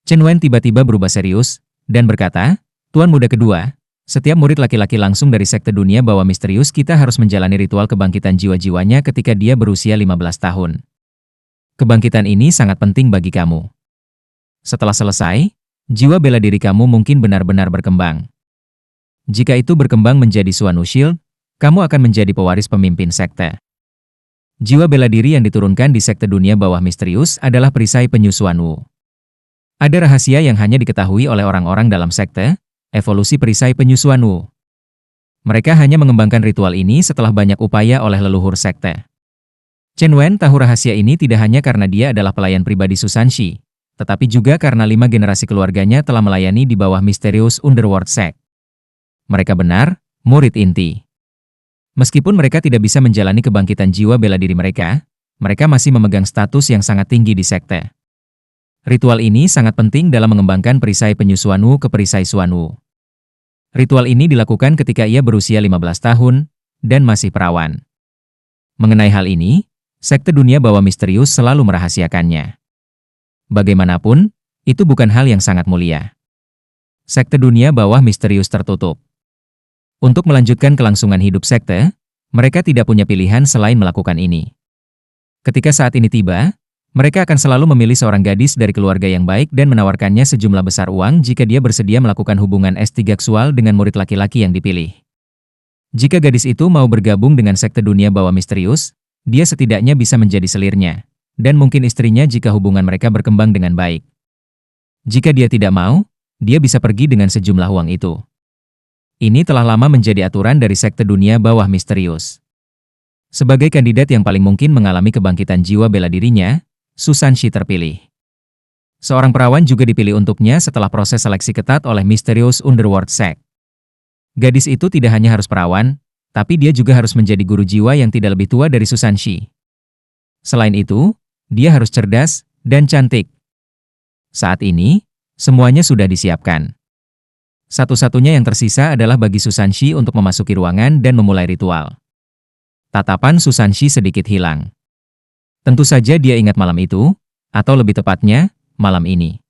Chen Wen tiba-tiba berubah serius, dan berkata, Tuan Muda kedua, setiap murid laki-laki langsung dari sekte dunia bawah misterius kita harus menjalani ritual kebangkitan jiwa-jiwanya ketika dia berusia 15 tahun. Kebangkitan ini sangat penting bagi kamu. Setelah selesai, jiwa bela diri kamu mungkin benar-benar berkembang. Jika itu berkembang menjadi Suanu Shield, kamu akan menjadi pewaris pemimpin sekte. Jiwa bela diri yang diturunkan di sekte dunia bawah misterius adalah perisai penyu Suanu. Ada rahasia yang hanya diketahui oleh orang-orang dalam sekte, evolusi perisai penyu Suanu. Mereka hanya mengembangkan ritual ini setelah banyak upaya oleh leluhur sekte. Chen Wen tahu rahasia ini tidak hanya karena dia adalah pelayan pribadi Susanshi, tetapi juga karena 5 generasi keluarganya telah melayani di bawah misterius Underworld Sect. Mereka benar, murid inti. Meskipun mereka tidak bisa menjalani kebangkitan jiwa bela diri mereka, mereka masih memegang status yang sangat tinggi di sekte. Ritual ini sangat penting dalam mengembangkan perisai penyu Suanu ke perisai Suanu. Ritual ini dilakukan ketika ia berusia 15 tahun, dan masih perawan. Mengenai hal ini, sekte dunia bawah misterius selalu merahasiakannya. Bagaimanapun, itu bukan hal yang sangat mulia. Sekte dunia bawah misterius tertutup. Untuk melanjutkan kelangsungan hidup sekte, mereka tidak punya pilihan selain melakukan ini. Ketika saat ini tiba, mereka akan selalu memilih seorang gadis dari keluarga yang baik dan menawarkannya sejumlah besar uang jika dia bersedia melakukan hubungan S3 seksual dengan murid laki-laki yang dipilih. Jika gadis itu mau bergabung dengan sekte dunia bawah misterius, dia setidaknya bisa menjadi selirnya, dan mungkin istrinya jika hubungan mereka berkembang dengan baik. Jika dia tidak mau, dia bisa pergi dengan sejumlah uang itu. Ini telah lama menjadi aturan dari sekte dunia bawah misterius. Sebagai kandidat yang paling mungkin mengalami kebangkitan jiwa bela dirinya, Susanshi terpilih. Seorang perawan juga dipilih untuknya setelah proses seleksi ketat oleh Mysterious Underworld Sect. Gadis itu tidak hanya harus perawan, tapi dia juga harus menjadi guru jiwa yang tidak lebih tua dari Susanshi. Selain itu, dia harus cerdas dan cantik. Saat ini, semuanya sudah disiapkan. Satu-satunya yang tersisa adalah bagi Susanshi untuk memasuki ruangan dan memulai ritual. Tatapan Susanshi sedikit hilang. Tentu saja dia ingat malam itu, atau lebih tepatnya, malam ini.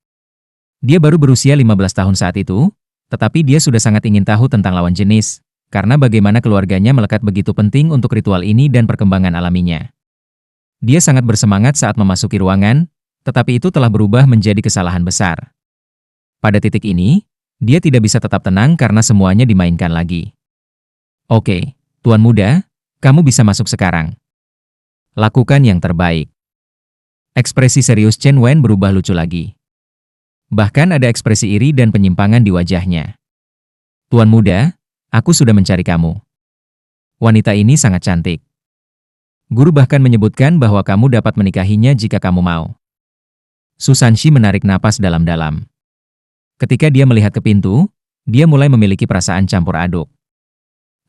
Dia baru berusia 15 tahun saat itu, tetapi dia sudah sangat ingin tahu tentang lawan jenis, karena bagaimana keluarganya melekat begitu penting untuk ritual ini dan perkembangan alaminya. Dia sangat bersemangat saat memasuki ruangan, tetapi itu telah berubah menjadi kesalahan besar. Pada titik ini, dia tidak bisa tetap tenang karena semuanya dimainkan lagi. Oke, Tuan Muda, kamu bisa masuk sekarang. Lakukan yang terbaik. Ekspresi serius Chen Wen berubah lucu lagi. Bahkan ada ekspresi iri dan penyimpangan di wajahnya. Tuan Muda, aku sudah mencari kamu. Wanita ini sangat cantik. Guru bahkan menyebutkan bahwa kamu dapat menikahinya jika kamu mau. Susanshi menarik napas dalam-dalam. Ketika dia melihat ke pintu, dia mulai memiliki perasaan campur aduk.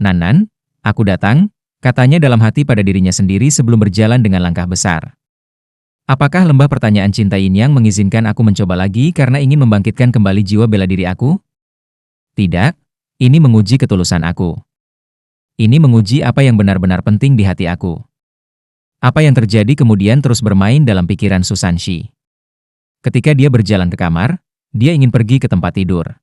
Nan, aku datang, katanya dalam hati pada dirinya sendiri sebelum berjalan dengan langkah besar. Apakah lembah pertanyaan cinta Yin Yang mengizinkan aku mencoba lagi karena ingin membangkitkan kembali jiwa bela diri aku? Tidak, ini menguji ketulusan aku. Ini menguji apa yang benar-benar penting di hati aku. Apa yang terjadi kemudian terus bermain dalam pikiran Susanshi. Ketika dia berjalan ke kamar, dia ingin pergi ke tempat tidur.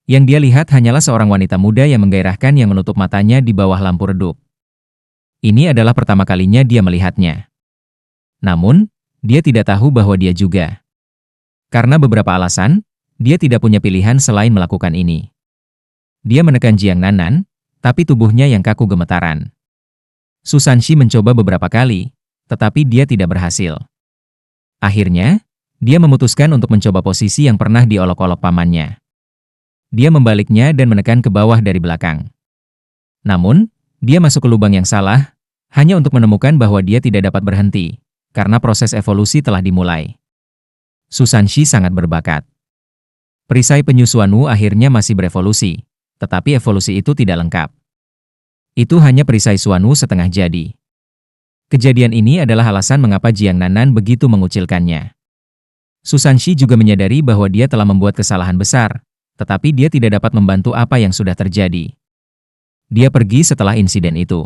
Yang dia lihat hanyalah seorang wanita muda yang menggairahkan yang menutup matanya di bawah lampu redup. Ini adalah pertama kalinya dia melihatnya. Namun, dia tidak tahu bahwa dia juga. Karena beberapa alasan, dia tidak punya pilihan selain melakukan ini. Dia menekan Jiang Nanan, tapi tubuhnya yang kaku gemetaran. Susanshi mencoba beberapa kali, tetapi dia tidak berhasil. Akhirnya, dia memutuskan untuk mencoba posisi yang pernah diolok-olok pamannya. Dia membaliknya dan menekan ke bawah dari belakang. Namun, dia masuk ke lubang yang salah, hanya untuk menemukan bahwa dia tidak dapat berhenti, karena proses evolusi telah dimulai. Susanshi sangat berbakat. Perisai penyu Suanu akhirnya masih berevolusi, tetapi evolusi itu tidak lengkap. Itu hanya perisai Suanu setengah jadi. Kejadian ini adalah alasan mengapa Jiang Nanan begitu mengucilkannya. Susanshi juga menyadari bahwa dia telah membuat kesalahan besar, tetapi dia tidak dapat membantu apa yang sudah terjadi. Dia pergi setelah insiden itu.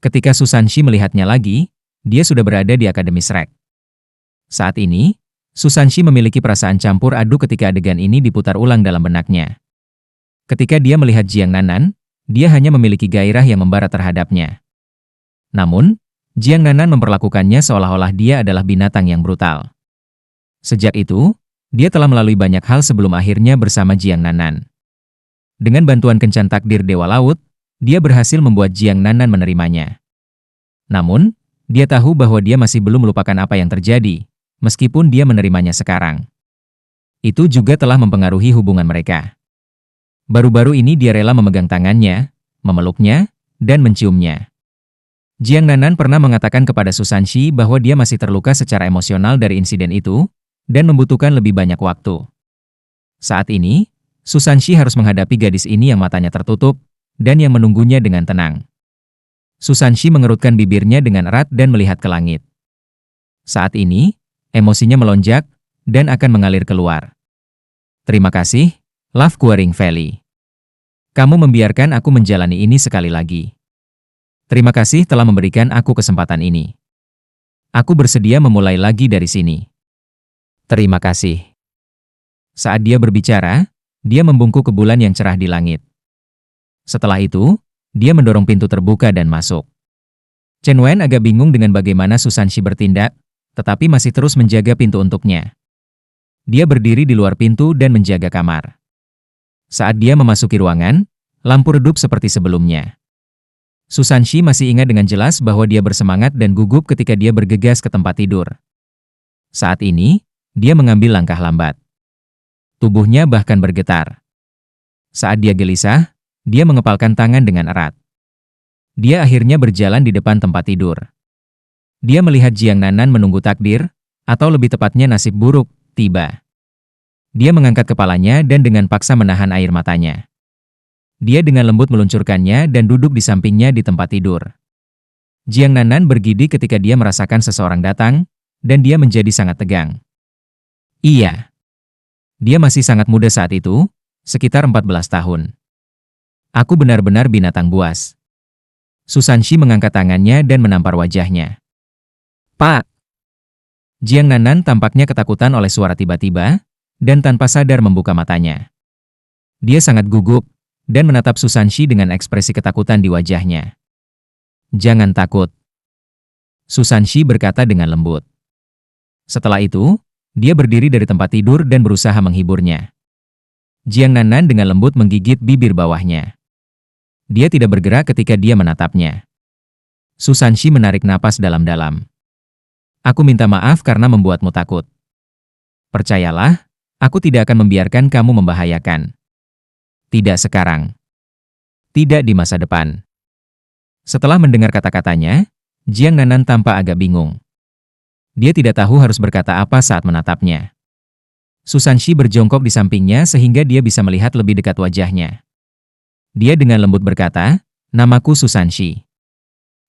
Ketika Susanshi melihatnya lagi, dia sudah berada di Akademi Shrek. Saat ini, Susanshi memiliki perasaan campur aduk ketika adegan ini diputar ulang dalam benaknya. Ketika dia melihat Jiang Nanan, dia hanya memiliki gairah yang membara terhadapnya. Namun, Jiang Nanan memperlakukannya seolah-olah dia adalah binatang yang brutal. Sejak itu, dia telah melalui banyak hal sebelum akhirnya bersama Jiang Nanan. Dengan bantuan kencan takdir Dewa Laut, dia berhasil membuat Jiang Nanan menerimanya. Namun, dia tahu bahwa dia masih belum melupakan apa yang terjadi, meskipun dia menerimanya sekarang. Itu juga telah mempengaruhi hubungan mereka. Baru-baru ini dia rela memegang tangannya, memeluknya, dan menciumnya. Jiang Nanan pernah mengatakan kepada Susanshi bahwa dia masih terluka secara emosional dari insiden itu, dan membutuhkan lebih banyak waktu. Saat ini, Susanshi harus menghadapi gadis ini yang matanya tertutup, dan yang menunggunya dengan tenang. Susanshi mengerutkan bibirnya dengan erat dan melihat ke langit. Saat ini, emosinya melonjak, dan akan mengalir keluar. Terima kasih, Love Quarrying Valley. Kamu membiarkan aku menjalani ini sekali lagi. Terima kasih telah memberikan aku kesempatan ini. Aku bersedia memulai lagi dari sini. Terima kasih. Saat dia berbicara, dia membungkuk ke bulan yang cerah di langit. Setelah itu, dia mendorong pintu terbuka dan masuk. Chen Wen agak bingung dengan bagaimana Susanshi bertindak, tetapi masih terus menjaga pintu untuknya. Dia berdiri di luar pintu dan menjaga kamar. Saat dia memasuki ruangan, lampu redup seperti sebelumnya. Susanshi masih ingat dengan jelas bahwa dia bersemangat dan gugup ketika dia bergegas ke tempat tidur. Saat ini, dia mengambil langkah lambat. Tubuhnya bahkan bergetar. Saat dia gelisah, dia mengepalkan tangan dengan erat. Dia akhirnya berjalan di depan tempat tidur. Dia melihat Jiang Nanan menunggu takdir, atau lebih tepatnya nasib buruk, tiba. Dia mengangkat kepalanya dan dengan paksa menahan air matanya. Dia dengan lembut meluncurkannya dan duduk di sampingnya di tempat tidur. Jiang Nanan bergidik ketika dia merasakan seseorang datang, dan dia menjadi sangat tegang. Iya. Dia masih sangat muda saat itu, sekitar 14 tahun. Aku benar-benar binatang buas. Susanshi mengangkat tangannya dan menampar wajahnya. Pak! Jiang Nanan tampaknya ketakutan oleh suara tiba-tiba, dan tanpa sadar membuka matanya. Dia sangat gugup, dan menatap Susanshi dengan ekspresi ketakutan di wajahnya. Jangan takut. Susanshi berkata dengan lembut. Setelah itu, dia berdiri dari tempat tidur dan berusaha menghiburnya. Jiang Nanan dengan lembut menggigit bibir bawahnya. Dia tidak bergerak ketika dia menatapnya. Susanshi menarik napas dalam-dalam. Aku minta maaf karena membuatmu takut. Percayalah, aku tidak akan membiarkan kamu membahayakan. Tidak sekarang. Tidak di masa depan. Setelah mendengar kata-katanya, Jiang Nanan tampak agak bingung. Dia tidak tahu harus berkata apa saat menatapnya. Susanshi berjongkok di sampingnya sehingga dia bisa melihat lebih dekat wajahnya. Dia dengan lembut berkata, "Namaku Susanshi.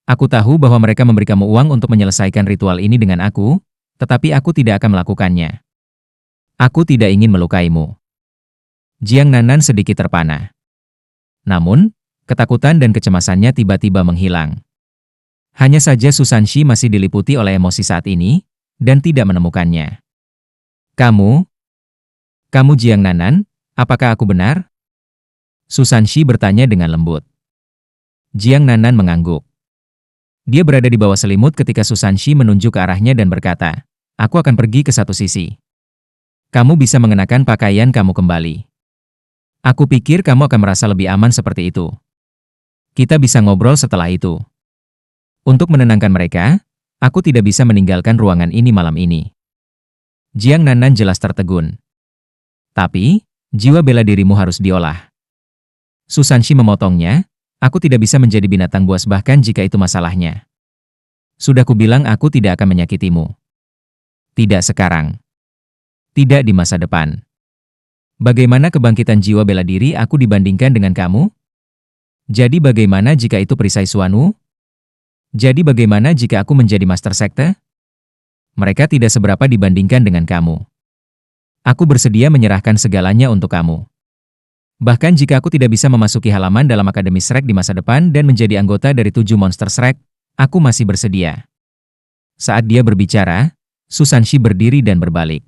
Aku tahu bahwa mereka memberi kamu uang untuk menyelesaikan ritual ini dengan aku, tetapi aku tidak akan melakukannya. Aku tidak ingin melukaimu." Jiang Nanan sedikit terpana. Namun, ketakutan dan kecemasannya tiba-tiba menghilang. Hanya saja Susanshi masih diliputi oleh emosi saat ini, dan tidak menemukannya. Kamu Jiang Nanan, apakah aku benar? Susanshi bertanya dengan lembut. Jiang Nanan mengangguk. Dia berada di bawah selimut ketika Susanshi menunjuk ke arahnya dan berkata, "Aku akan pergi ke satu sisi. Kamu bisa mengenakan pakaian kamu kembali. Aku pikir kamu akan merasa lebih aman seperti itu. Kita bisa ngobrol setelah itu." Untuk menenangkan mereka, aku tidak bisa meninggalkan ruangan ini malam ini. Jiang Nanan jelas tertegun. Tapi, jiwa bela dirimu harus diolah. Susanshi memotongnya, aku tidak bisa menjadi binatang buas bahkan jika itu masalahnya. Sudah kubilang aku tidak akan menyakitimu. Tidak sekarang. Tidak di masa depan. Bagaimana kebangkitan jiwa bela diri aku dibandingkan dengan kamu? Jadi bagaimana jika itu perisai Suanu? Jadi bagaimana jika aku menjadi master sekte? Mereka tidak seberapa dibandingkan dengan kamu. Aku bersedia menyerahkan segalanya untuk kamu. Bahkan jika aku tidak bisa memasuki halaman dalam Akademi Shrek di masa depan dan menjadi anggota dari 7 monster Shrek, aku masih bersedia. Saat dia berbicara, Susanshi berdiri dan berbalik.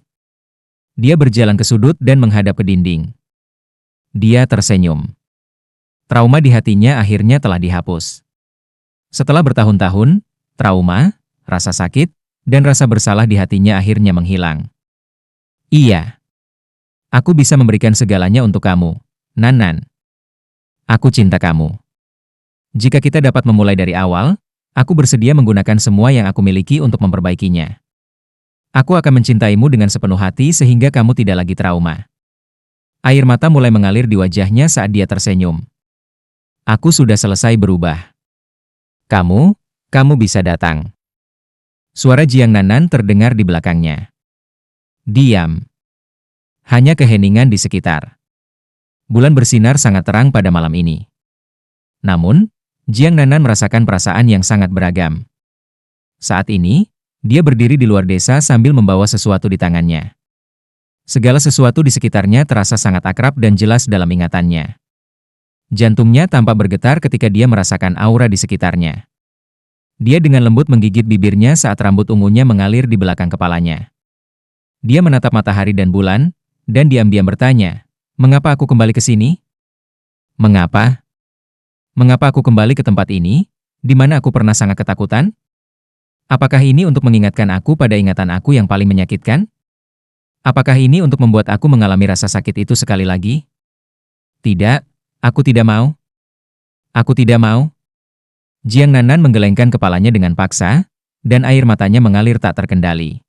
Dia berjalan ke sudut dan menghadap ke dinding. Dia tersenyum. Trauma di hatinya akhirnya telah dihapus. Setelah bertahun-tahun, trauma, rasa sakit, dan rasa bersalah di hatinya akhirnya menghilang. Iya, aku bisa memberikan segalanya untuk kamu, Nan-nan. Aku cinta kamu. Jika kita dapat memulai dari awal, aku bersedia menggunakan semua yang aku miliki untuk memperbaikinya. Aku akan mencintaimu dengan sepenuh hati sehingga kamu tidak lagi trauma. Air mata mulai mengalir di wajahnya saat dia tersenyum. Aku sudah selesai berubah. Kamu bisa datang. Suara Jiang Nan terdengar di belakangnya. Diam. Hanya keheningan di sekitar. Bulan bersinar sangat terang pada malam ini. Namun, Jiang Nan merasakan perasaan yang sangat beragam. Saat ini, dia berdiri di luar desa sambil membawa sesuatu di tangannya. Segala sesuatu di sekitarnya terasa sangat akrab dan jelas dalam ingatannya. Jantungnya tampak bergetar ketika dia merasakan aura di sekitarnya. Dia dengan lembut menggigit bibirnya saat rambut ungunya mengalir di belakang kepalanya. Dia menatap matahari dan bulan, dan diam-diam bertanya, "Mengapa aku kembali ke sini? Mengapa? Mengapa aku kembali ke tempat ini, di mana aku pernah sangat ketakutan? Apakah ini untuk mengingatkan aku pada ingatan aku yang paling menyakitkan? Apakah ini untuk membuat aku mengalami rasa sakit itu sekali lagi? Tidak, aku tidak mau. Aku tidak mau." Jiang Nan menggelengkan kepalanya dengan paksa, dan air matanya mengalir tak terkendali.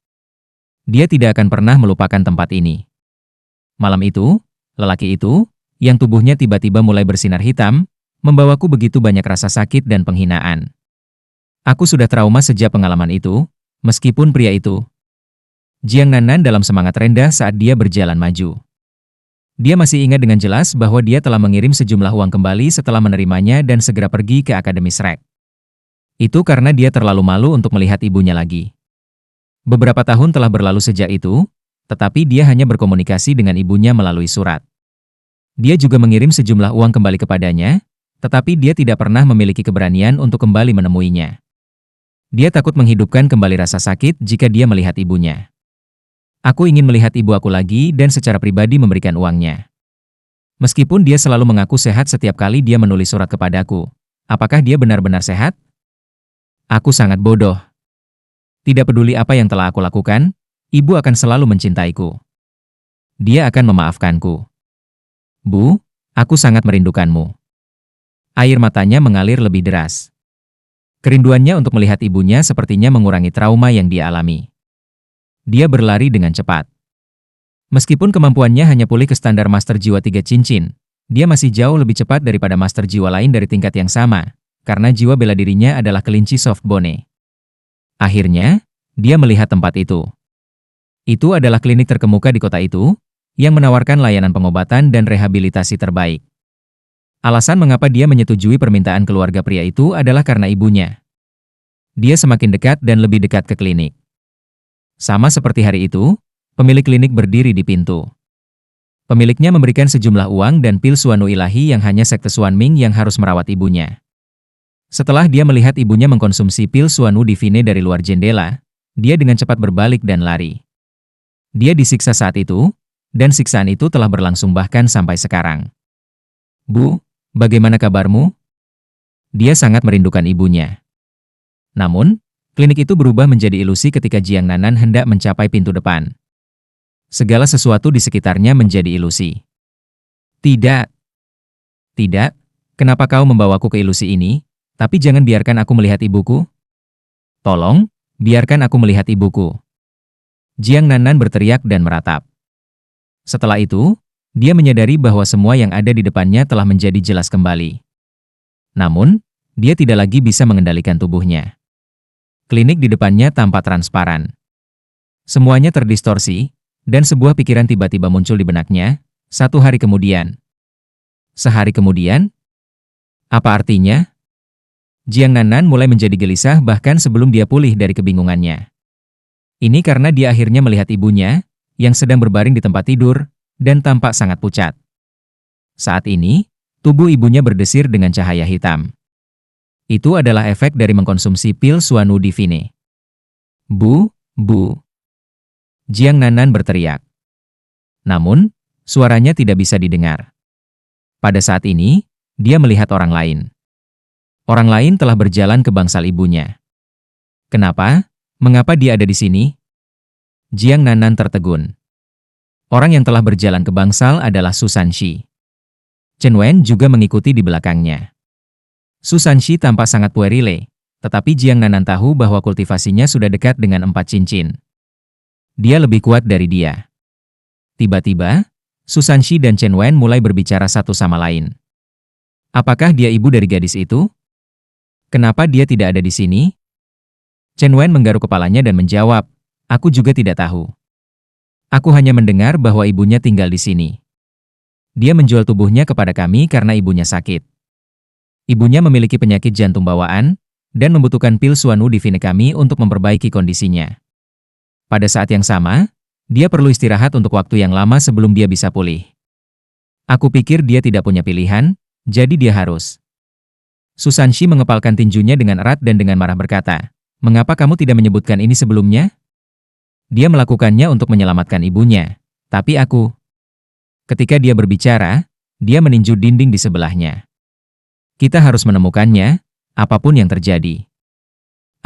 Dia tidak akan pernah melupakan tempat ini. Malam itu, lelaki itu, yang tubuhnya tiba-tiba mulai bersinar hitam, membawaku begitu banyak rasa sakit dan penghinaan. Aku sudah trauma sejak pengalaman itu, meskipun pria itu. Jiang Nan dalam semangat rendah saat dia berjalan maju. Dia masih ingat dengan jelas bahwa dia telah mengirim sejumlah uang kembali setelah menerimanya dan segera pergi ke Akademi Shrek. Itu karena dia terlalu malu untuk melihat ibunya lagi. Beberapa tahun telah berlalu sejak itu, tetapi dia hanya berkomunikasi dengan ibunya melalui surat. Dia juga mengirim sejumlah uang kembali kepadanya, tetapi dia tidak pernah memiliki keberanian untuk kembali menemuinya. Dia takut menghidupkan kembali rasa sakit jika dia melihat ibunya. Aku ingin melihat ibu aku lagi dan secara pribadi memberikan uangnya. Meskipun dia selalu mengaku sehat setiap kali dia menulis surat kepadaku, apakah dia benar-benar sehat? Aku sangat bodoh. Tidak peduli apa yang telah aku lakukan, ibu akan selalu mencintaiku. Dia akan memaafkanku. Bu, aku sangat merindukanmu. Air matanya mengalir lebih deras. Kerinduannya untuk melihat ibunya sepertinya mengurangi trauma yang dia alami. Dia berlari dengan cepat. Meskipun kemampuannya hanya pulih ke standar Master Jiwa 3 Cincin, dia masih jauh lebih cepat daripada Master Jiwa lain dari tingkat yang sama, karena jiwa bela dirinya adalah kelinci softbone. Akhirnya, dia melihat tempat itu. Itu adalah klinik terkemuka di kota itu, yang menawarkan layanan pengobatan dan rehabilitasi terbaik. Alasan mengapa dia menyetujui permintaan keluarga pria itu adalah karena ibunya. Dia semakin dekat dan lebih dekat ke klinik. Sama seperti hari itu, pemilik klinik berdiri di pintu. Pemiliknya memberikan sejumlah uang dan pil Suanu ilahi yang hanya sekte Xuanming yang harus merawat ibunya. Setelah dia melihat ibunya mengkonsumsi pil Suanu Divine dari luar jendela, dia dengan cepat berbalik dan lari. Dia disiksa saat itu, dan siksaan itu telah berlangsung bahkan sampai sekarang. Bu, bagaimana kabarmu? Dia sangat merindukan ibunya. Namun, klinik itu berubah menjadi ilusi ketika Jiang Nan hendak mencapai pintu depan. Segala sesuatu di sekitarnya menjadi ilusi. Tidak. Tidak, kenapa kau membawaku ke ilusi ini? Tapi jangan biarkan aku melihat ibuku. Tolong, biarkan aku melihat ibuku. Jiang Nan berteriak dan meratap. Setelah itu, dia menyadari bahwa semua yang ada di depannya telah menjadi jelas kembali. Namun, dia tidak lagi bisa mengendalikan tubuhnya. Klinik di depannya tampak transparan. Semuanya terdistorsi, dan sebuah pikiran tiba-tiba muncul di benaknya, 1 hari kemudian. Sehari kemudian? Apa artinya? Jiang Nan mulai menjadi gelisah bahkan sebelum dia pulih dari kebingungannya. Ini karena dia akhirnya melihat ibunya, yang sedang berbaring di tempat tidur, dan tampak sangat pucat. Saat ini, tubuh ibunya berdesir dengan cahaya hitam. Itu adalah efek dari mengkonsumsi pil Suanu Divine. Bu, Bu. Jiang Nan berteriak. Namun, suaranya tidak bisa didengar. Pada saat ini, dia melihat orang lain. Orang lain telah berjalan ke bangsal ibunya. Kenapa? Mengapa dia ada di sini? Jiang Nanan tertegun. Orang yang telah berjalan ke bangsal adalah Su Sanxi. Chen Wen juga mengikuti di belakangnya. Su Sanxi tampak sangat puerile, tetapi Jiang Nanan tahu bahwa kultivasinya sudah dekat dengan 4 cincin. Dia lebih kuat dari dia. Tiba-tiba, Su Sanxi dan Chen Wen mulai berbicara satu sama lain. Apakah dia ibu dari gadis itu? Kenapa dia tidak ada di sini? Chen Wen menggaruk kepalanya dan menjawab, aku juga tidak tahu. Aku hanya mendengar bahwa ibunya tinggal di sini. Dia menjual tubuhnya kepada kami karena ibunya sakit. Ibunya memiliki penyakit jantung bawaan, dan membutuhkan pil Suanu Divine kami untuk memperbaiki kondisinya. Pada saat yang sama, dia perlu istirahat untuk waktu yang lama sebelum dia bisa pulih. Aku pikir dia tidak punya pilihan, jadi dia harus. Su Sanxi mengepalkan tinjunya dengan erat dan dengan marah berkata, mengapa kamu tidak menyebutkan ini sebelumnya? Dia melakukannya untuk menyelamatkan ibunya, tapi aku... Ketika dia berbicara, dia meninju dinding di sebelahnya. Kita harus menemukannya, apapun yang terjadi.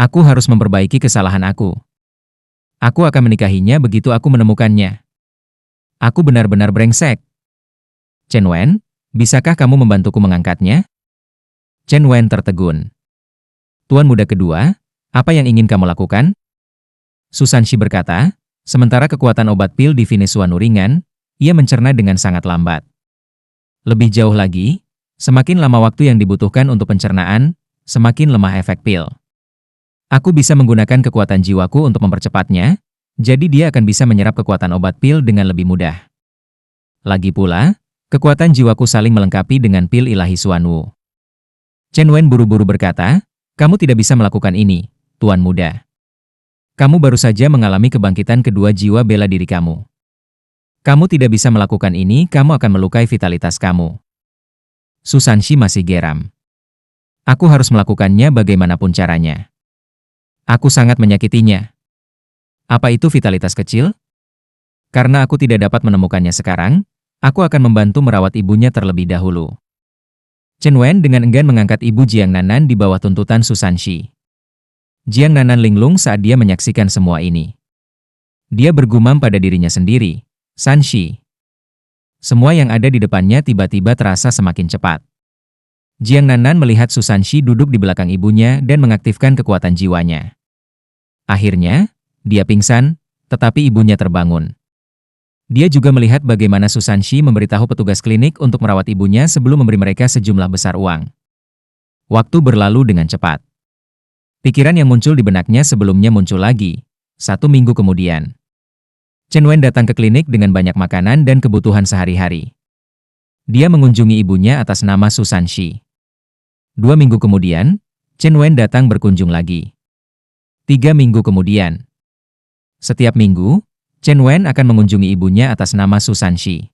Aku harus memperbaiki kesalahan aku. Aku akan menikahinya begitu aku menemukannya. Aku benar-benar brengsek. Chen Wen, bisakah kamu membantuku mengangkatnya? Chen Wen tertegun. Tuan muda kedua, apa yang ingin kamu lakukan? Su Sanxi berkata, sementara kekuatan obat pil Divine Suanu ringan, ia mencerna dengan sangat lambat. Lebih jauh lagi, semakin lama waktu yang dibutuhkan untuk pencernaan, semakin lemah efek pil. Aku bisa menggunakan kekuatan jiwaku untuk mempercepatnya, jadi dia akan bisa menyerap kekuatan obat pil dengan lebih mudah. Lagi pula, kekuatan jiwaku saling melengkapi dengan pil ilahi Suanu. Chen Wen buru-buru berkata, kamu tidak bisa melakukan ini, tuan muda. Kamu baru saja mengalami kebangkitan kedua jiwa bela diri kamu. Kamu tidak bisa melakukan ini, kamu akan melukai vitalitas kamu. Su Sanxi masih geram. Aku harus melakukannya bagaimanapun caranya. Aku sangat menyakitinya. Apa itu vitalitas kecil? Karena aku tidak dapat menemukannya sekarang, aku akan membantu merawat ibunya terlebih dahulu. Chen Wen dengan enggan mengangkat ibu Jiang Nanan di bawah tuntutan Su Sanxi. Jiang Nanan linglung saat dia menyaksikan semua ini. Dia bergumam pada dirinya sendiri, Sanxi. Semua yang ada di depannya tiba-tiba terasa semakin cepat. Jiang Nanan melihat Su Sanxi duduk di belakang ibunya dan mengaktifkan kekuatan jiwanya. Akhirnya, dia pingsan, tetapi ibunya terbangun. Dia juga melihat bagaimana Su Sanxi memberitahu petugas klinik untuk merawat ibunya sebelum memberi mereka sejumlah besar uang. Waktu berlalu dengan cepat. Pikiran yang muncul di benaknya sebelumnya muncul lagi, 1 minggu kemudian. Chen Wen datang ke klinik dengan banyak makanan dan kebutuhan sehari-hari. Dia mengunjungi ibunya atas nama Su Sanxi. 2 minggu kemudian, Chen Wen datang berkunjung lagi. 3 minggu kemudian. Setiap minggu, Chen Wen akan mengunjungi ibunya atas nama Su Sanxi.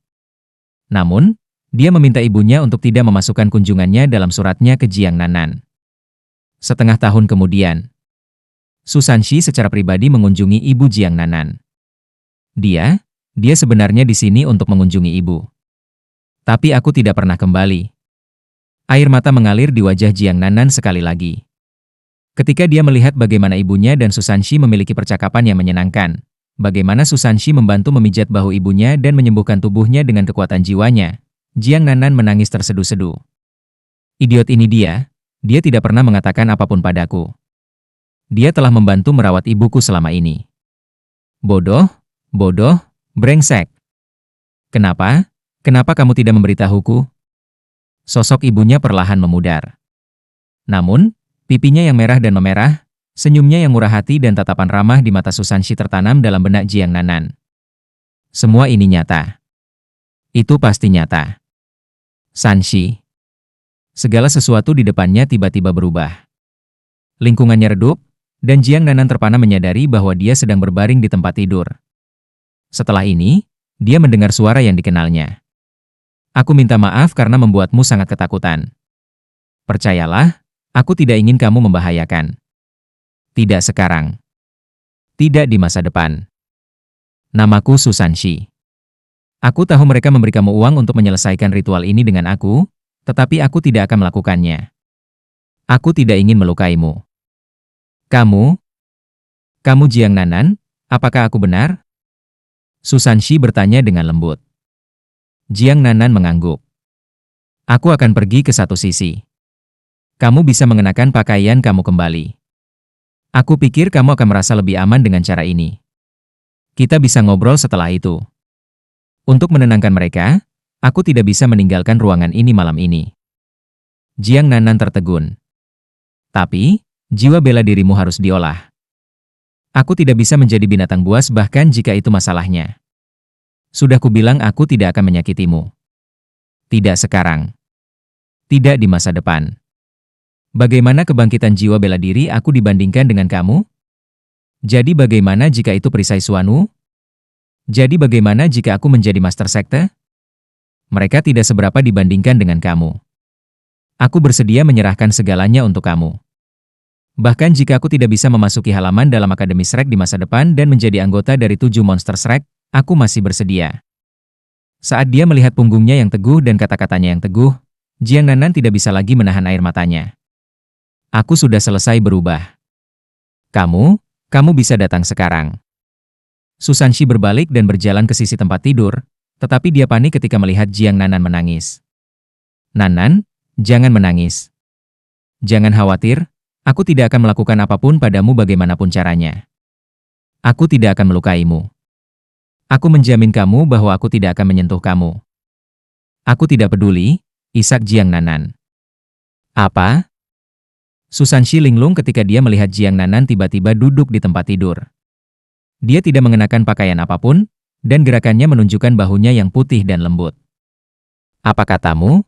Namun, dia meminta ibunya untuk tidak memasukkan kunjungannya dalam suratnya ke Jiang Nanan. Setengah tahun kemudian, Su Sanxi secara pribadi mengunjungi ibu Jiang Nanan. Dia sebenarnya di sini untuk mengunjungi ibu. Tapi aku tidak pernah kembali. Air mata mengalir di wajah Jiang Nanan sekali lagi. Ketika dia melihat bagaimana ibunya dan Su Sanxi memiliki percakapan yang menyenangkan, bagaimana Su Sanxi membantu memijat bahu ibunya dan menyembuhkan tubuhnya dengan kekuatan jiwanya, Jiang Nanan menangis terseduh-seduh. Idiot ini dia tidak pernah mengatakan apapun padaku. Dia telah membantu merawat ibuku selama ini. Bodoh, brengsek. Kenapa kamu tidak memberitahuku? Sosok ibunya perlahan memudar. Namun, pipinya yang merah dan memerah, senyumnya yang murah hati dan tatapan ramah di mata Su Sanxi tertanam dalam benak Jiang Nanan. Semua ini nyata. Itu pasti nyata. Sanxi. Segala sesuatu di depannya tiba-tiba berubah. Lingkungannya redup, dan Jiang Nanan terpana menyadari bahwa dia sedang berbaring di tempat tidur. Setelah ini, dia mendengar suara yang dikenalnya. Aku minta maaf karena membuatmu sangat ketakutan. Percayalah, aku tidak ingin kamu membahayakan. Tidak sekarang. Tidak di masa depan. Namaku Su Sanxi. Aku tahu mereka memberi kamu uang untuk menyelesaikan ritual ini dengan aku, tetapi aku tidak akan melakukannya. Aku tidak ingin melukaimu. Kamu? Kamu Jiang Nanan? Apakah aku benar? Susanshi bertanya dengan lembut. Jiang Nanan mengangguk. Aku akan pergi ke satu sisi. Kamu bisa mengenakan pakaian kamu kembali. Aku pikir kamu akan merasa lebih aman dengan cara ini. Kita bisa ngobrol setelah itu. Untuk menenangkan mereka, aku tidak bisa meninggalkan ruangan ini malam ini. Jiang Nanan tertegun. Tapi, jiwa bela dirimu harus diolah. Aku tidak bisa menjadi binatang buas bahkan jika itu masalahnya. Sudah kubilang aku tidak akan menyakitimu. Tidak sekarang. Tidak di masa depan. Bagaimana kebangkitan jiwa bela diri aku dibandingkan dengan kamu? Jadi bagaimana jika itu perisai Suanu? Jadi bagaimana jika aku menjadi master sekte? Mereka tidak seberapa dibandingkan dengan kamu. Aku bersedia menyerahkan segalanya untuk kamu. Bahkan jika aku tidak bisa memasuki halaman dalam Akademi Shrek di masa depan dan menjadi anggota dari 7 monster Shrek, aku masih bersedia. Saat dia melihat punggungnya yang teguh dan kata-katanya yang teguh, Jiang Nanan tidak bisa lagi menahan air matanya. Aku sudah selesai berubah. Kamu bisa datang sekarang. Susanshi berbalik dan berjalan ke sisi tempat tidur, tetapi dia panik ketika melihat Jiang Nanan menangis. Nanan, jangan menangis. Jangan khawatir, aku tidak akan melakukan apapun padamu bagaimanapun caranya. Aku tidak akan melukaimu. Aku menjamin kamu bahwa aku tidak akan menyentuh kamu. Aku tidak peduli, isak Jiang Nanan. Apa? Susanshi linglung ketika dia melihat Jiang Nanan tiba-tiba duduk di tempat tidur. Dia tidak mengenakan pakaian apapun, dan gerakannya menunjukkan bahunya yang putih dan lembut. Apa katamu?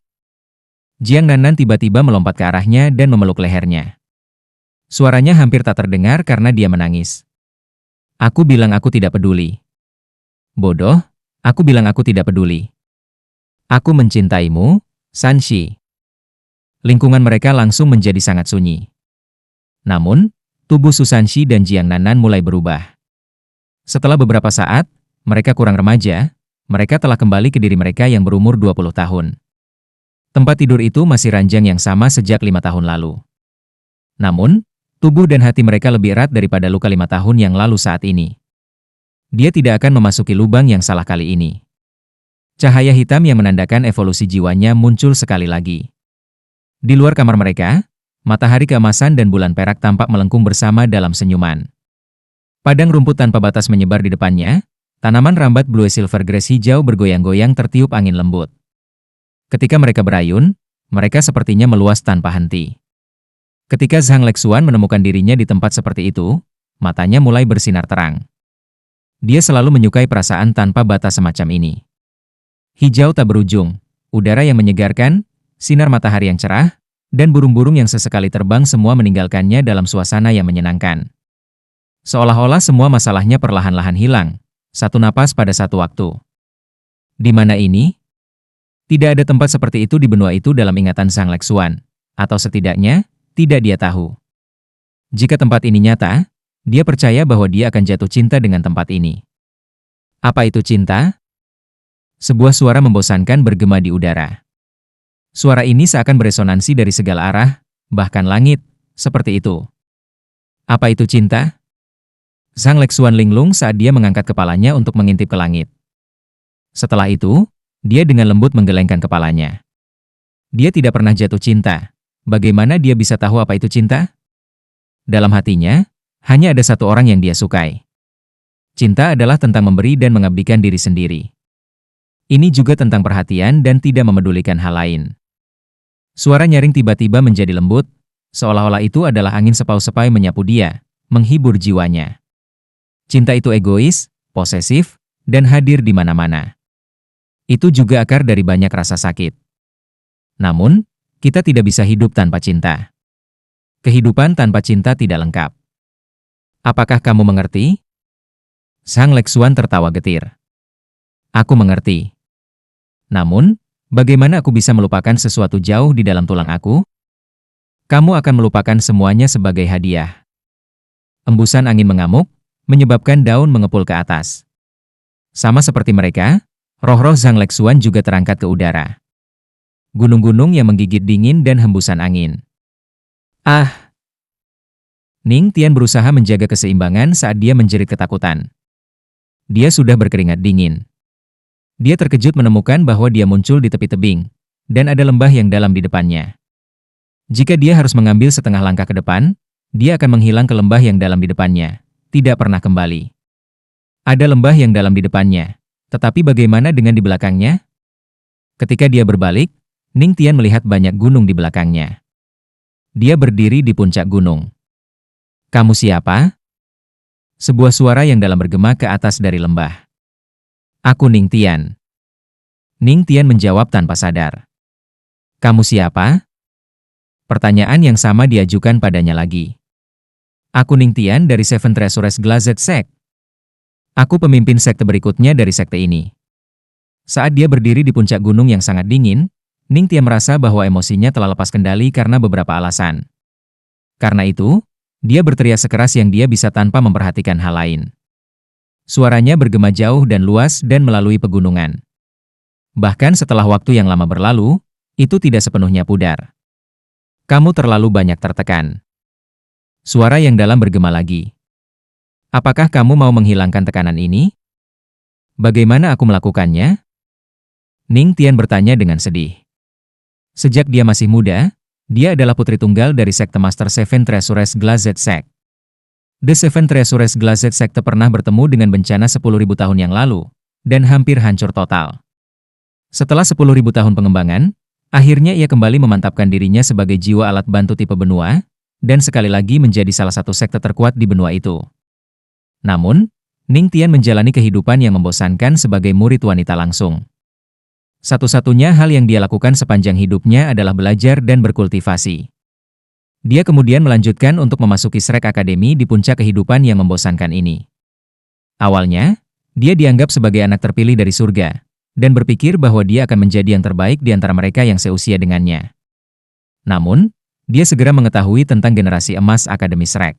Jiang Nanan tiba-tiba melompat ke arahnya dan memeluk lehernya. Suaranya hampir tak terdengar karena dia menangis. Aku bilang aku tidak peduli. Bodoh, aku bilang aku tidak peduli. Aku mencintaimu, Sanshi. Lingkungan mereka langsung menjadi sangat sunyi. Namun, tubuh Susanshi dan Jiang Nanan mulai berubah. Setelah beberapa saat, mereka kurang remaja, mereka telah kembali ke diri mereka yang berumur 20 tahun. Tempat tidur itu masih ranjang yang sama sejak 5 tahun lalu. Namun, tubuh dan hati mereka lebih erat daripada luka 5 tahun yang lalu saat ini. Dia tidak akan memasuki lubang yang salah kali ini. Cahaya hitam yang menandakan evolusi jiwanya muncul sekali lagi. Di luar kamar mereka, matahari keemasan dan bulan perak tampak melengkung bersama dalam senyuman. Padang rumput tanpa batas menyebar di depannya, tanaman rambat blue silver grass hijau bergoyang-goyang tertiup angin lembut. Ketika mereka berayun, mereka sepertinya meluas tanpa henti. Ketika Zhang Lexuan menemukan dirinya di tempat seperti itu, matanya mulai bersinar terang. Dia selalu menyukai perasaan tanpa batas semacam ini. Hijau tak berujung, udara yang menyegarkan, sinar matahari yang cerah, dan burung-burung yang sesekali terbang semua meninggalkannya dalam suasana yang menyenangkan. Seolah-olah semua masalahnya perlahan-lahan hilang, satu napas pada satu waktu. Di mana ini? Tidak ada tempat seperti itu di benua itu dalam ingatan Zhang Lexuan, atau setidaknya, tidak dia tahu. Jika tempat ini nyata, dia percaya bahwa dia akan jatuh cinta dengan tempat ini. Apa itu cinta? Sebuah suara membosankan bergema di udara. Suara ini seakan beresonansi dari segala arah, bahkan langit, seperti itu. Apa itu cinta? Zhang Lexuan linglung saat dia mengangkat kepalanya untuk mengintip ke langit. Setelah itu, dia dengan lembut menggelengkan kepalanya. Dia tidak pernah jatuh cinta. Bagaimana dia bisa tahu apa itu cinta? Dalam hatinya, hanya ada satu orang yang dia sukai. Cinta adalah tentang memberi dan mengabdikan diri sendiri. Ini juga tentang perhatian dan tidak memedulikan hal lain. Suara nyaring tiba-tiba menjadi lembut, seolah-olah itu adalah angin sepai-sepai menyapu dia, menghibur jiwanya. Cinta itu egois, posesif, dan hadir di mana-mana. Itu juga akar dari banyak rasa sakit. Namun, kita tidak bisa hidup tanpa cinta. Kehidupan tanpa cinta tidak lengkap. Apakah kamu mengerti? Zhang Lexuan tertawa getir. Aku mengerti. Namun, bagaimana aku bisa melupakan sesuatu jauh di dalam tulang aku? Kamu akan melupakan semuanya sebagai hadiah. Embusan angin mengamuk, menyebabkan daun mengepul ke atas. Sama seperti mereka, Roh-roh Zhang Lexuan juga terangkat ke udara. Gunung-gunung yang menggigit dingin dan hembusan angin. Ah! Ning Tian berusaha menjaga keseimbangan saat dia menjerit ketakutan. Dia sudah berkeringat dingin. Dia terkejut menemukan bahwa dia muncul di tepi tebing, dan ada lembah yang dalam di depannya. Jika dia harus mengambil setengah langkah ke depan, dia akan menghilang ke lembah yang dalam di depannya, tidak pernah kembali. Ada lembah yang dalam di depannya, tetapi bagaimana dengan di belakangnya? Ketika dia berbalik, Ning Tian melihat banyak gunung di belakangnya. Dia berdiri di puncak gunung. Kamu siapa? Sebuah suara yang dalam bergema ke atas dari lembah. Aku Ning Tian. Ning Tian menjawab tanpa sadar. Kamu siapa? Pertanyaan yang sama diajukan padanya lagi. Aku Ning Tian dari Seven Treasures Glazed Sect. Aku pemimpin sekte berikutnya dari sekte ini. Saat dia berdiri di puncak gunung yang sangat dingin, Ning Tian merasa bahwa emosinya telah lepas kendali karena beberapa alasan. Karena itu, dia berteriak sekeras yang dia bisa tanpa memperhatikan hal lain. Suaranya bergema jauh dan luas dan melalui pegunungan. Bahkan setelah waktu yang lama berlalu, itu tidak sepenuhnya pudar. Kamu terlalu banyak tertekan. Suara yang dalam bergema lagi. Apakah kamu mau menghilangkan tekanan ini? Bagaimana aku melakukannya? Ning Tian bertanya dengan sedih. Sejak dia masih muda, dia adalah putri tunggal dari sekte Master Seven Treasures Glazed Sect. The Seven Treasures Glazed Sect pernah bertemu dengan bencana 10.000 tahun yang lalu, dan hampir hancur total. Setelah 10.000 tahun pengembangan, akhirnya ia kembali memantapkan dirinya sebagai jiwa alat bantu tipe benua, dan sekali lagi menjadi salah satu sekte terkuat di benua itu. Namun, Ning Tian menjalani kehidupan yang membosankan sebagai murid wanita langsung. Satu-satunya hal yang dia lakukan sepanjang hidupnya adalah belajar dan berkultivasi. Dia kemudian melanjutkan untuk memasuki Shrek Academy di puncak kehidupan yang membosankan ini. Awalnya, dia dianggap sebagai anak terpilih dari surga, dan berpikir bahwa dia akan menjadi yang terbaik di antara mereka yang seusia dengannya. Namun, dia segera mengetahui tentang generasi emas Akademi Shrek.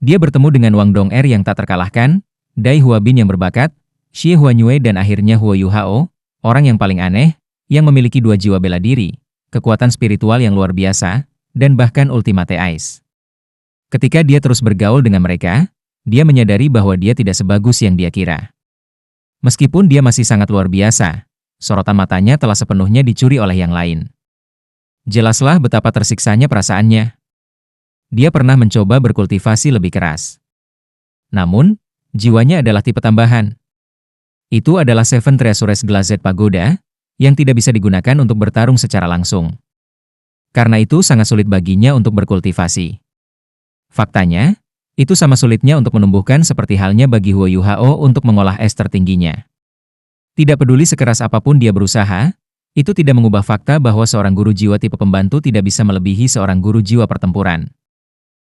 Dia bertemu dengan Wang Dong'er yang tak terkalahkan, Dai Huabin yang berbakat, Xie Huanyue dan akhirnya Huo Yuhao, orang yang paling aneh, yang memiliki 2 jiwa bela diri, kekuatan spiritual yang luar biasa, dan bahkan Ultimate Ice. Ketika dia terus bergaul dengan mereka, dia menyadari bahwa dia tidak sebagus yang dia kira. Meskipun dia masih sangat luar biasa, sorotan matanya telah sepenuhnya dicuri oleh yang lain. Jelaslah betapa tersiksanya perasaannya. Dia pernah mencoba berkultivasi lebih keras. Namun, jiwanya adalah tipe tambahan. Itu adalah Seven Treasures Glazed Pagoda, yang tidak bisa digunakan untuk bertarung secara langsung. Karena itu sangat sulit baginya untuk berkultivasi. Faktanya, itu sama sulitnya untuk menumbuhkan seperti halnya bagi Huo Yuhao untuk mengolah es tertingginya. Tidak peduli sekeras apapun dia berusaha, itu tidak mengubah fakta bahwa seorang guru jiwa tipe pembantu tidak bisa melebihi seorang guru jiwa pertempuran.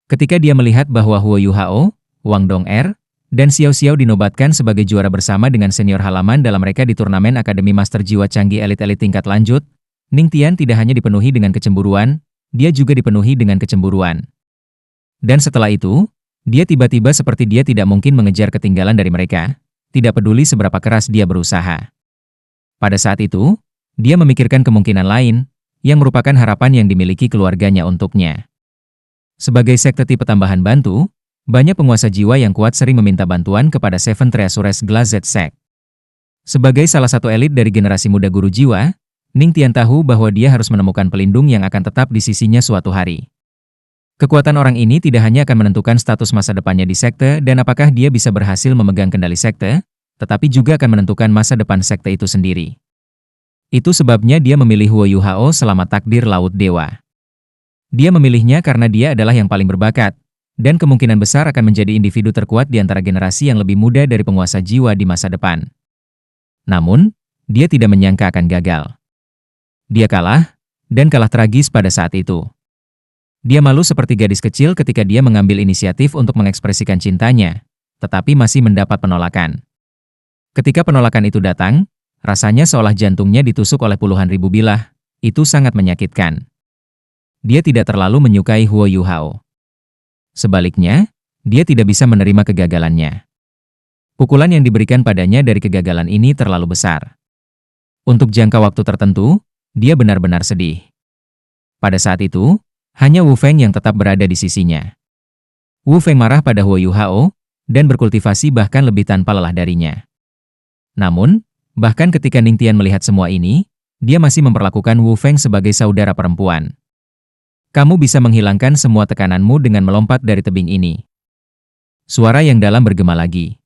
Ketika dia melihat bahwa Huo Yuhao, Wang Dong'er, dan Xiao Xiao dinobatkan sebagai juara bersama dengan senior halaman dalam mereka di turnamen Akademi Master Jiwa Canggih Elit-Elit tingkat lanjut, Ning Tian tidak hanya dipenuhi dengan kecemburuan, dia juga dipenuhi dengan kecemburuan. Dan setelah itu, dia tiba-tiba seperti dia tidak mungkin mengejar ketinggalan dari mereka, tidak peduli seberapa keras dia berusaha. Pada saat itu, dia memikirkan kemungkinan lain, yang merupakan harapan yang dimiliki keluarganya untuknya. Sebagai sekte tipe tambahan bantu, banyak penguasa jiwa yang kuat sering meminta bantuan kepada Seven Treasures Glazed Sect. Sebagai salah satu elit dari generasi muda guru jiwa, Ning Tian tahu bahwa dia harus menemukan pelindung yang akan tetap di sisinya suatu hari. Kekuatan orang ini tidak hanya akan menentukan status masa depannya di sekte dan apakah dia bisa berhasil memegang kendali sekte, tetapi juga akan menentukan masa depan sekte itu sendiri. Itu sebabnya dia memilih Huo Yuhao selama takdir Laut Dewa. Dia memilihnya karena dia adalah yang paling berbakat, dan kemungkinan besar akan menjadi individu terkuat di antara generasi yang lebih muda dari penguasa jiwa di masa depan. Namun, dia tidak menyangka akan gagal. Dia kalah, dan kalah tragis pada saat itu. Dia malu seperti gadis kecil ketika dia mengambil inisiatif untuk mengekspresikan cintanya, tetapi masih mendapat penolakan. Ketika penolakan itu datang, rasanya seolah jantungnya ditusuk oleh puluhan ribu bilah, itu sangat menyakitkan. Dia tidak terlalu menyukai Huo Yuhao. Sebaliknya, dia tidak bisa menerima kegagalannya. Pukulan yang diberikan padanya dari kegagalan ini terlalu besar. Untuk jangka waktu tertentu, dia benar-benar sedih. Pada saat itu, hanya Wu Feng yang tetap berada di sisinya. Wu Feng marah pada Huo Yuhao, dan berkultivasi bahkan lebih tanpa lelah darinya. Namun, bahkan ketika Ning Tian melihat semua ini, dia masih memperlakukan Wu Feng sebagai saudara perempuan. Kamu bisa menghilangkan semua tekananmu dengan melompat dari tebing ini. Suara yang dalam bergema lagi.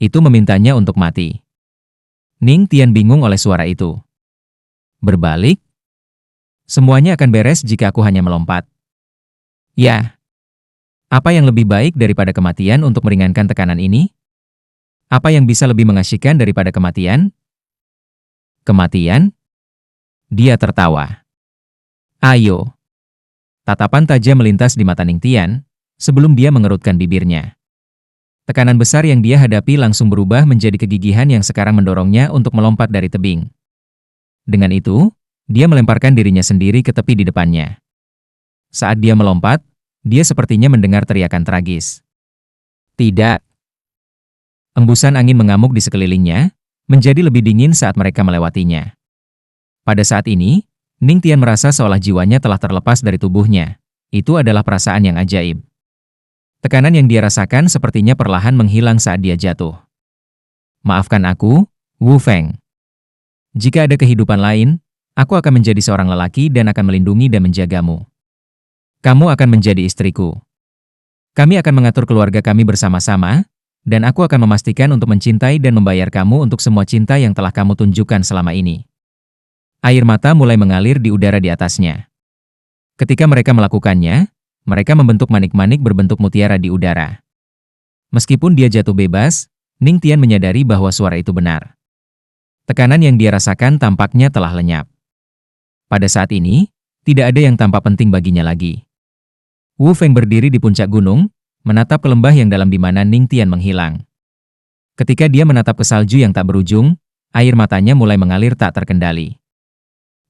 Itu memintanya untuk mati. Ning Tian bingung oleh suara itu. Berbalik? Semuanya akan beres jika aku hanya melompat. Ya. Apa yang lebih baik daripada kematian untuk meringankan tekanan ini? Apa yang bisa lebih mengasyikkan daripada kematian? Kematian? Dia tertawa. Ayo. Tatapan tajam melintas di mata Ning Tian, sebelum dia mengerutkan bibirnya. Tekanan besar yang dia hadapi langsung berubah menjadi kegigihan yang sekarang mendorongnya untuk melompat dari tebing. Dengan itu, dia melemparkan dirinya sendiri ke tepi di depannya. Saat dia melompat, dia sepertinya mendengar teriakan tragis. Tidak. Embusan angin mengamuk di sekelilingnya, menjadi lebih dingin saat mereka melewatinya. Pada saat ini, Ning Tian merasa seolah jiwanya telah terlepas dari tubuhnya. Itu adalah perasaan yang ajaib. Tekanan yang dia rasakan sepertinya perlahan menghilang saat dia jatuh. Maafkan aku, Wu Feng. Jika ada kehidupan lain, aku akan menjadi seorang lelaki dan akan melindungi dan menjagamu. Kamu akan menjadi istriku. Kami akan mengatur keluarga kami bersama-sama, dan aku akan memastikan untuk mencintai dan membayar kamu untuk semua cinta yang telah kamu tunjukkan selama ini. Air mata mulai mengalir di udara di atasnya. Ketika mereka melakukannya, mereka membentuk manik-manik berbentuk mutiara di udara. Meskipun dia jatuh bebas, Ning Tian menyadari bahwa suara itu benar. Tekanan yang dia rasakan tampaknya telah lenyap. Pada saat ini, tidak ada yang tampak penting baginya lagi. Wu Feng berdiri di puncak gunung, menatap ke lembah yang dalam di mana Ning Tian menghilang. Ketika dia menatap ke salju yang tak berujung, air matanya mulai mengalir tak terkendali.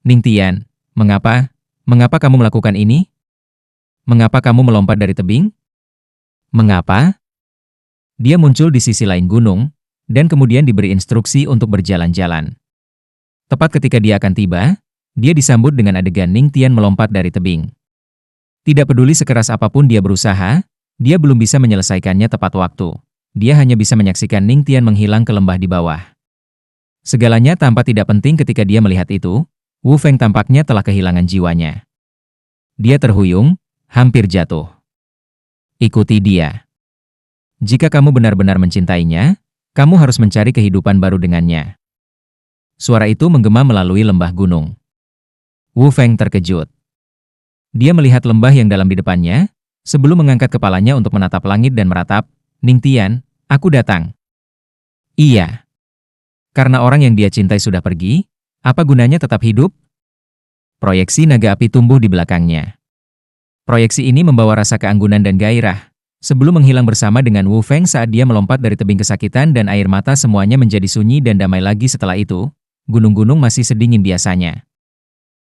Ning Tian, mengapa kamu melakukan ini? Mengapa kamu melompat dari tebing? Mengapa? Dia muncul di sisi lain gunung, dan kemudian diberi instruksi untuk berjalan-jalan. Tepat ketika dia akan tiba, dia disambut dengan adegan Ning Tian melompat dari tebing. Tidak peduli sekeras apapun dia berusaha, dia belum bisa menyelesaikannya tepat waktu. Dia hanya bisa menyaksikan Ning Tian menghilang ke lembah di bawah. Segalanya tampak tidak penting ketika dia melihat itu. Wu Feng tampaknya telah kehilangan jiwanya. Dia terhuyung, hampir jatuh. Ikuti dia. Jika kamu benar-benar mencintainya, kamu harus mencari kehidupan baru dengannya. Suara itu menggema melalui lembah gunung. Wu Feng terkejut. Dia melihat lembah yang dalam di depannya, sebelum mengangkat kepalanya untuk menatap langit dan meratap, Ning Tian, aku datang. Iya. Karena orang yang dia cintai sudah pergi, apa gunanya tetap hidup? Proyeksi naga api tumbuh di belakangnya. Proyeksi ini membawa rasa keanggunan dan gairah, sebelum menghilang bersama dengan Wu Feng saat dia melompat dari tebing kesakitan dan air mata semuanya menjadi sunyi dan damai lagi setelah itu, gunung-gunung masih sedingin biasanya.